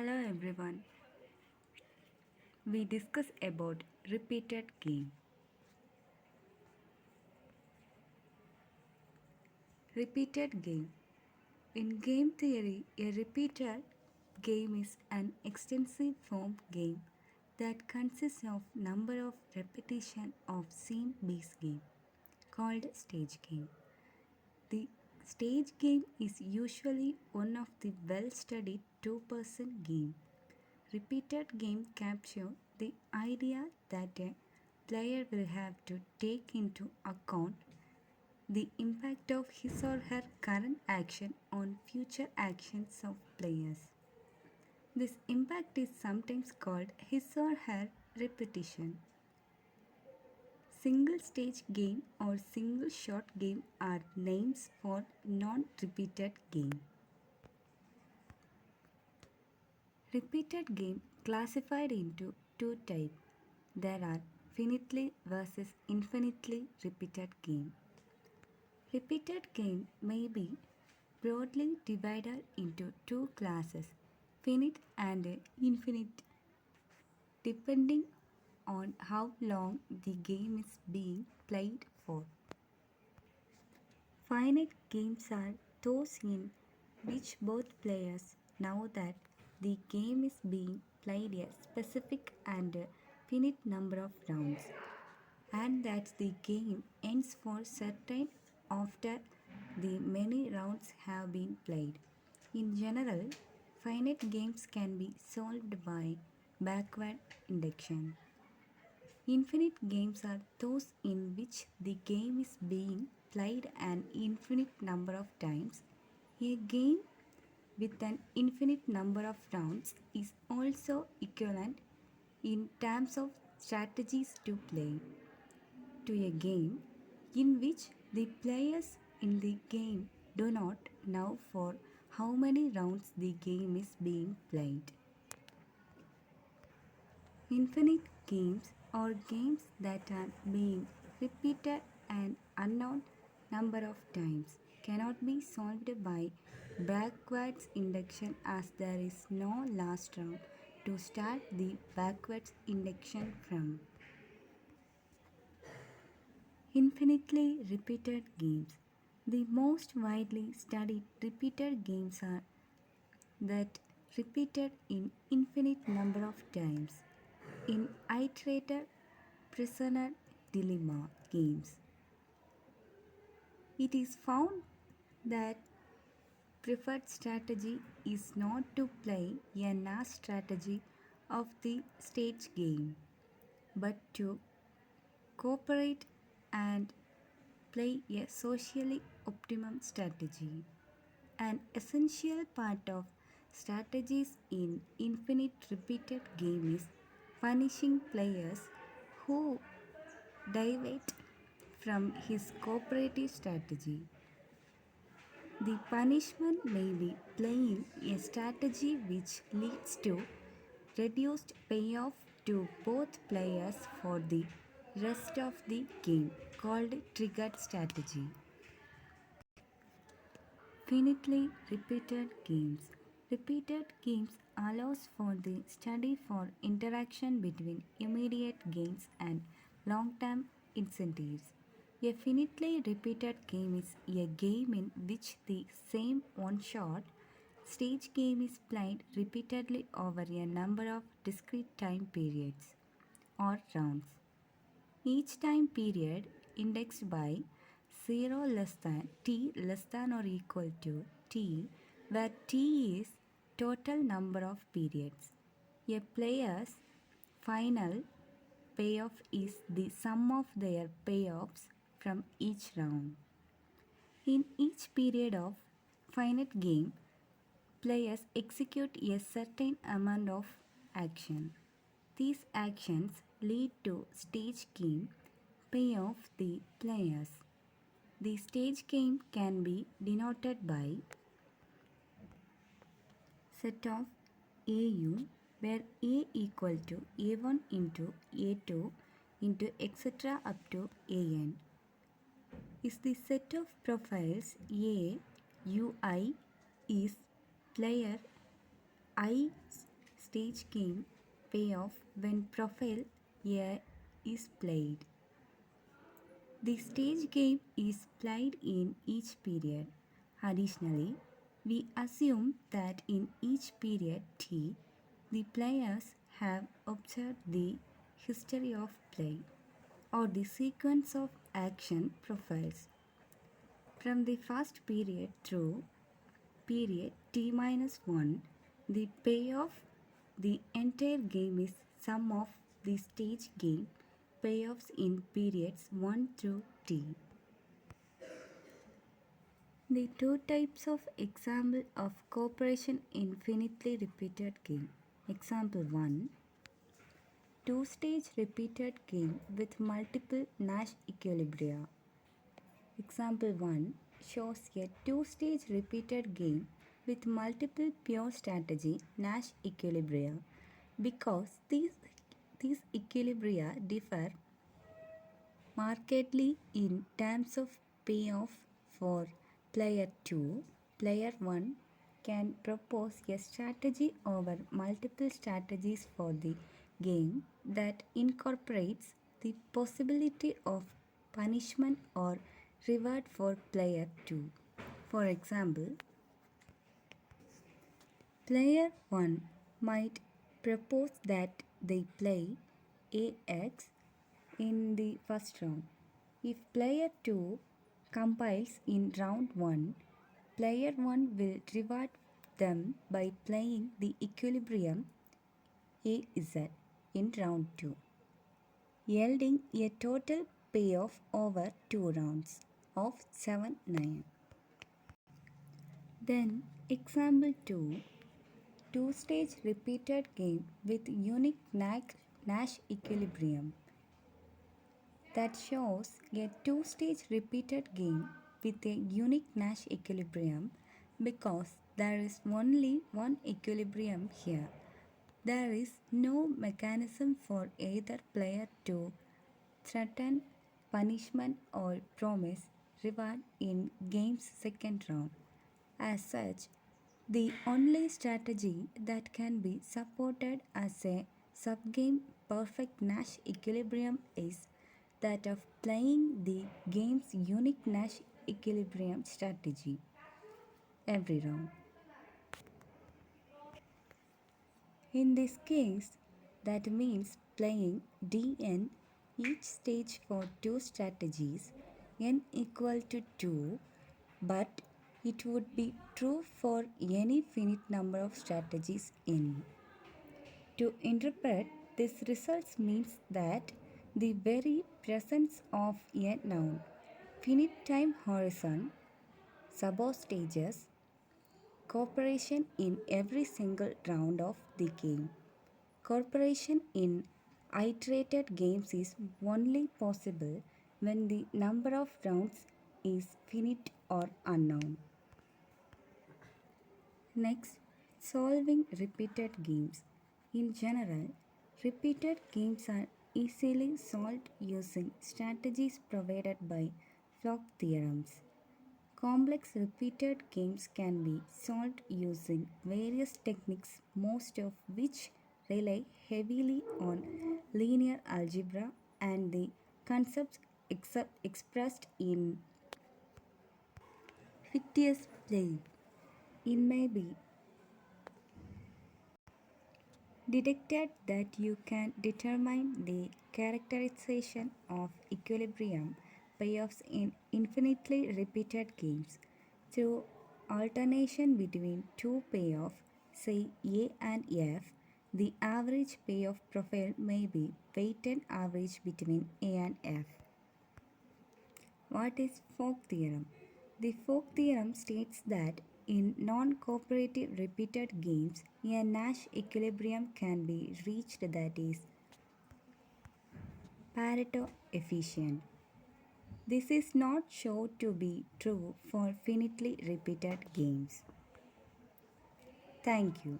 Hello everyone. We discuss about repeated game. Repeated game. In game theory, a repeated game is an extensive form game that consists of number of repetition of same base game called stage game. The stage game is usually one of the well-studied two-person game. Repeated game capture the idea that a player will have to take into account the impact of his or her current action on future actions of players. This impact is sometimes called his or her repetition. Single stage game or single shot game are names for non-repeated game. Repeated game classified into two types. There are finitely versus infinitely repeated game. Repeated game may be broadly divided into two classes, finite and infinite, depending on how long the game is being played for. Finite games are those in which both players know that the game is being played a specific and finite number of rounds, and that the game ends for certain after the many rounds have been played. In general, finite games can be solved by backward induction. Infinite games are those in which the game is being played an infinite number of times. A game with an infinite number of rounds is also equivalent in terms of strategies to play to a game in which the players in the game do not know for how many rounds the game is being played. Infinite games are games that are being repeated an unknown number of times, cannot be solved by backwards induction as there is no last round to start the backwards induction from. Infinitely repeated games. The most widely studied repeated games are that repeated in infinite number of times. In iterated prisoner dilemma games, it is found that preferred strategy is not to play a NAS strategy of the stage game, but to cooperate and play a socially optimum strategy. An essential part of strategies in infinite repeated game is punishing players who deviate from his cooperative strategy. The punishment may be playing a strategy which leads to reduced payoff to both players for the rest of the game, called triggered strategy. Finitely repeated games. Repeated games allows for the study for interaction between immediate gains and long-term incentives. A finitely repeated game is a game in which the same one-shot stage game is played repeatedly over a number of discrete time periods or rounds. Each time period indexed by 0 less than t less than or equal to t, where t is total number of periods. A player's final payoff is the sum of their payoffs from each round. In each period of finite game, players execute a certain amount of action. These actions lead to stage game payoff the players. The stage game can be denoted by set of AU, where A equal to A1 into A2 into etc. up to AN is the set of profiles A UI is player I stage game payoff when profile A is played. The stage game is played in each period. Additionally, we assume that in each period T, the players have observed the history of play or the sequence of action profiles from the first period through period T minus 1. The payoff the entire game is sum of the stage game payoffs in periods 1 through T. The two types of example of cooperation infinitely repeated game. Example 1. Two-stage repeated game with multiple Nash equilibria. Example 1 shows a two-stage repeated game with multiple pure strategy Nash equilibria. Because these equilibria differ markedly in terms of payoff for player 2, player 1 can propose a strategy over multiple strategies for the game that incorporates the possibility of punishment or reward for player 2. For example, player 1 might propose that they play AX in the first round. If player 2 compiles in round 1, player 1 will reward them by playing the equilibrium AZ in round 2, yielding a total payoff over 2 rounds of 7-9. Then example 2, two-stage repeated game with unique Nash equilibrium. That shows a two-stage repeated game with a unique Nash equilibrium because there is only one equilibrium here. There is no mechanism for either player to threaten punishment or promise reward in game's second round. As such, the only strategy that can be supported as a subgame perfect Nash equilibrium is that of playing the game's unique Nash equilibrium strategy every round. In this case, that means playing Dn each stage for two strategies n equal to 2, but it would be true for any finite number of strategies n. To interpret this results means that the very presence of a noun, finite time horizon, substages, cooperation in every single round of the game. Cooperation in iterated games is only possible when the number of rounds is finite or unknown. Next, solving repeated games. In general, repeated games are easily solved using strategies provided by flock theorems. Complex repeated games can be solved using various techniques, most of which rely heavily on linear algebra and the concepts expressed in fictitious play. It may be detected that you can determine the characterization of equilibrium payoffs in infinitely repeated games through alternation between two payoffs, say A and F. The average payoff profile may be weighted average between A and F. What is Folk theorem? The Folk theorem states that in non-cooperative repeated games, a Nash equilibrium can be reached that is Pareto efficient. This is not shown to be true for finitely repeated games. Thank you.